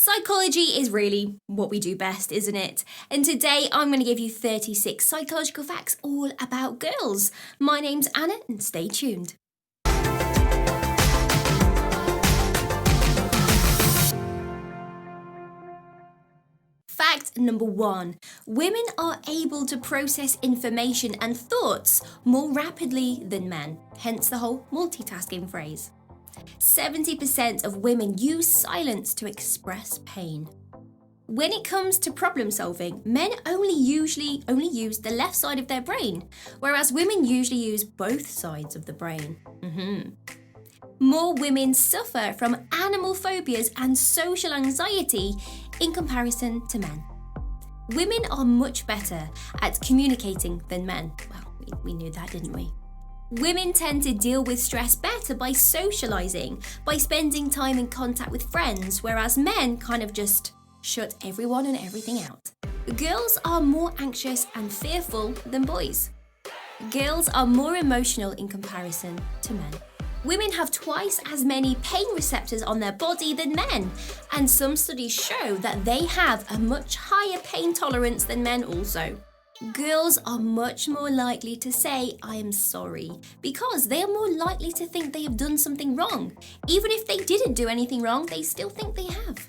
Psychology is really what we do best, isn't it? And today I'm going to give you 36 psychological facts all about girls. My name's Anna and stay tuned. Fact number 1. Women are able to process information and thoughts more rapidly than men, hence the whole multitasking phrase. 70% of women use silence to express pain. When it comes to problem solving, men usually only use the left side of their brain, whereas women usually use both sides of the brain. More women suffer from animal phobias and social anxiety in comparison to men. Women are much better at communicating than men. Well, we knew that, didn't we? Women tend to deal with stress better by socializing, by spending time in contact with friends, whereas men kind of just shut everyone and everything out. Girls are more anxious and fearful than boys. Girls are more emotional in comparison to men. Women have twice as many pain receptors on their body than men, and some studies show that they have a much higher pain tolerance than men also. Girls are much more likely to say, "I am sorry," because they are more likely to think they have done something wrong. Even if they didn't do anything wrong, they still think they have.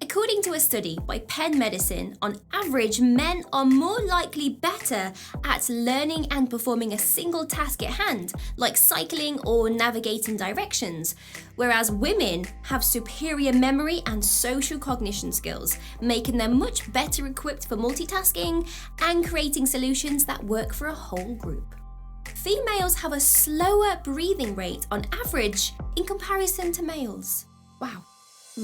According to a study by Penn Medicine, on average, men are more likely better at learning and performing a single task at hand, like cycling or navigating directions, whereas women have superior memory and social cognition skills, making them much better equipped for multitasking and creating solutions that work for a whole group. Females have a slower breathing rate on average in comparison to males. Wow.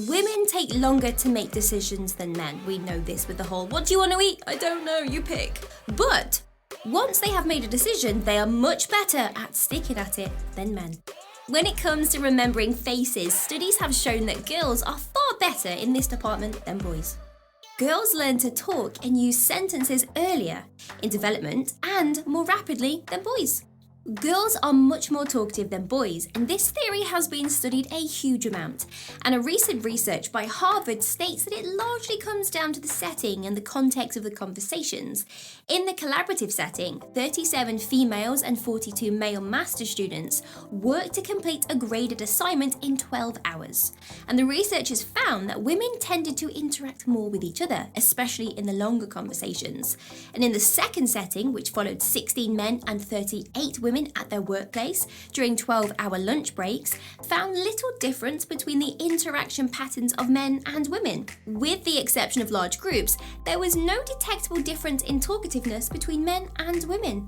Women take longer to make decisions than men. We know this with the whole, "What do you want to eat? I don't know, you pick." But once they have made a decision, they are much better at sticking at it than men. When it comes to remembering faces, studies have shown that girls are far better in this department than boys. Girls learn to talk and use sentences earlier in development and more rapidly than boys. Girls are much more talkative than boys, and this theory has been studied a huge amount. And a recent research by Harvard states that it largely comes down to the setting and the context of the conversations. In the collaborative setting, 37 females and 42 male master's students worked to complete a graded assignment in 12 hours. And the researchers found that women tended to interact more with each other, especially in the longer conversations. And in the second setting, which followed 16 men and 38 women at their workplace during 12-hour lunch breaks, found little difference between the interaction patterns of men and women. With the exception of large groups, there was no detectable difference in talkativeness between men and women.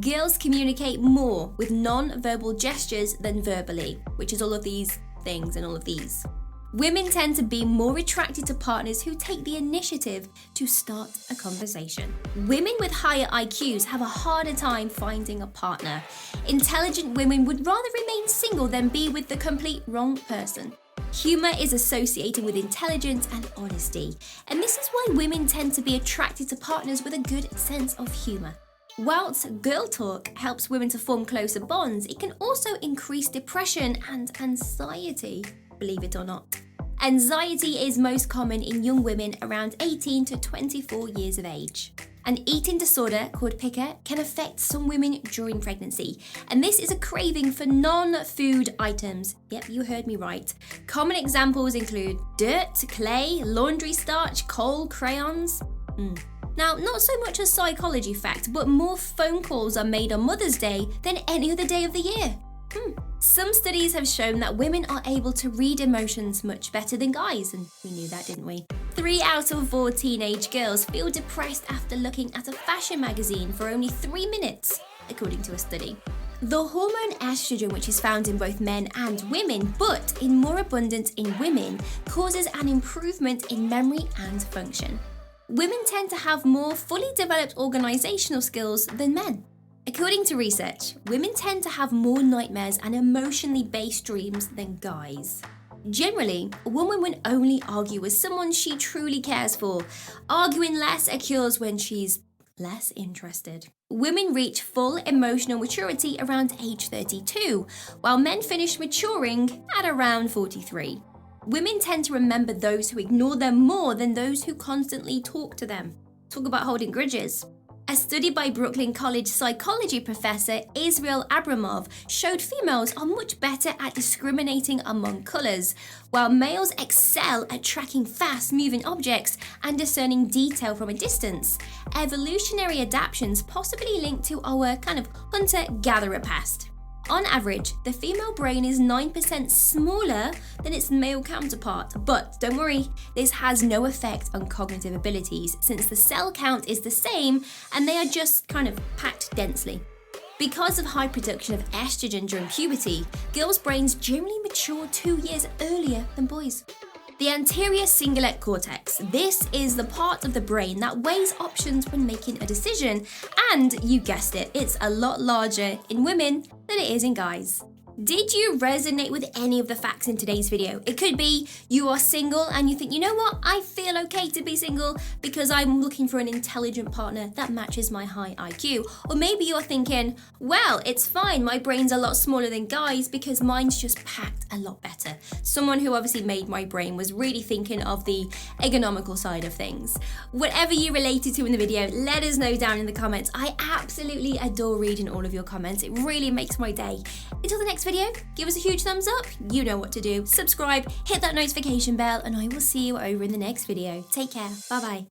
Girls communicate more with non-verbal gestures than verbally, which is all of these things and all of these. Women tend to be more attracted to partners who take the initiative to start a conversation. Women with higher IQs have a harder time finding a partner. Intelligent women would rather remain single than be with the complete wrong person. Humor is associated with intelligence and honesty, and this is why women tend to be attracted to partners with a good sense of humor. Whilst girl talk helps women to form closer bonds, it can also increase depression and anxiety, believe it or not. Anxiety is most common in young women around 18 to 24 years of age. An eating disorder called pica can affect some women during pregnancy, and this is a craving for non-food items. Yep, you heard me right. Common examples include dirt, clay, laundry starch, coal, crayons. Now, not so much a psychology fact, but more phone calls are made on Mother's Day than any other day of the year. Some studies have shown that women are able to read emotions much better than guys, and we knew that, didn't we? 3 out of 4 teenage girls feel depressed after looking at a fashion magazine for only 3 minutes, according to a study. The hormone estrogen, which is found in both men and women, but in more abundance in women, causes an improvement in memory and function. Women tend to have more fully developed organizational skills than men. According to research, women tend to have more nightmares and emotionally based dreams than guys. Generally, a woman would only argue with someone she truly cares for. Arguing less occurs when she's less interested. Women reach full emotional maturity around age 32, while men finish maturing at around 43. Women tend to remember those who ignore them more than those who constantly talk to them. Talk about holding grudges. A study by Brooklyn College psychology professor Israel Abramov showed females are much better at discriminating among colours, while males excel at tracking fast-moving objects and discerning detail from a distance. Evolutionary adaptations possibly linked to our kind of hunter-gatherer past. On average, the female brain is 9% smaller than its male counterpart, but don't worry, this has no effect on cognitive abilities since the cell count is the same and they are just kind of packed densely. Because of high production of estrogen during puberty, girls' brains generally mature 2 years earlier than boys. The anterior cingulate cortex. This is the part of the brain that weighs options when making a decision, and you guessed it, it's a lot larger in women than it is in guys. Did you resonate with any of the facts in today's video? It could be you are single and you think, you know what, I feel okay to be single because I'm looking for an intelligent partner that matches my high IQ. Or maybe you're thinking, well, it's fine, my brain's a lot smaller than guys because mine's just packed a lot better. Someone who obviously made my brain was really thinking of the ergonomical side of things. Whatever you related to in the video, let us know down in the comments. I absolutely adore reading all of your comments. It really makes my day. Until the next video, give us a huge thumbs up, you know what to do, subscribe, hit that notification bell, and I will see you over in the next video. Take care, bye bye.